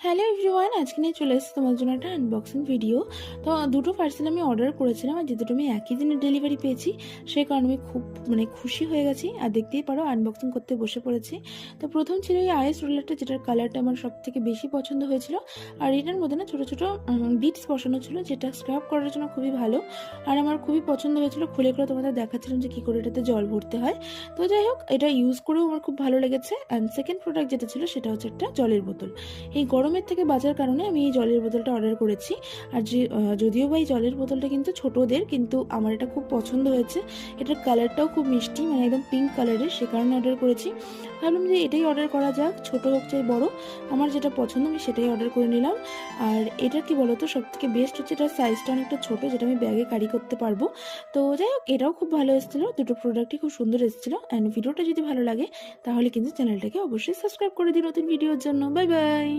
Hello everyone, আজকে নিয়ে চলে এসেছি তোমার জন্য একটা আনবক্সিং ভিডিও। তো দুটো পার্সেল আমি অর্ডার করেছিলাম, আর যে দুটো আমি একই দিনে ডেলিভারি পেয়েছি সেই কারণে আমি খুব খুশি হয়ে গেছি। আর দেখতেই পারো আনবক্সিং করতে বসে পড়েছি। তো প্রথম ছিল এই আইস রোলারটা, যেটার কালারটা আমার সব থেকে বেশি পছন্দ হয়েছিল। আর এটার মধ্যে না ছোটো ছোটো বিটস বসানো ছিল, যেটা স্ক্রাব করার জন্য খুবই ভালো। আর আমার খুবই পছন্দ হয়েছিল। খুলে খুলে তোমাদের দেখাচ্ছিলাম যে কী করে এটাতে জল ভরতে হয়। তো যাই হোক, এটা ইউজ করেও আমার খুব ভালো লেগেছে। অ্যান্ড সেকেন্ড প্রোডাক্ট যেটা ছিল সেটা হচ্ছে একটা জলের বোতল। এই গরমের থেকে বাঁচার কারণে আমি এই জলের বোতলটা অর্ডার করেছি। আর যদিও বা এই জলের বোতলটা কিন্তু ছোটোদের, কিন্তু আমার এটা খুব পছন্দ হয়েছে। এটার কালারটাও খুব মিষ্টি, একদম পিঙ্ক কালারের, সে কারণে অর্ডার করেছি। ভাবলাম যে এটাই অর্ডার করা যাক, ছোটো হোক চাই বড়ো, আমার যেটা পছন্দ আমি সেটাই অর্ডার করে নিলাম। আর এটা কি বলতো, সব থেকে বেস্ট হচ্ছে এটার সাইজটা অনেকটা ছোটো, যেটা আমি ব্যাগে ক্যারি করতে পারবো। তো যাই হোক, এটাও খুব ভালো এসেছিলো, দুটো প্রোডাক্টই খুব সুন্দর এসেছিলো। অ্যান্ড ভিডিওটা যদি ভালো লাগে তাহলে কিন্তু চ্যানেলটাকে অবশ্যই সাবস্ক্রাইব করে দিই নতুন ভিডিওর জন্য। Bye bye.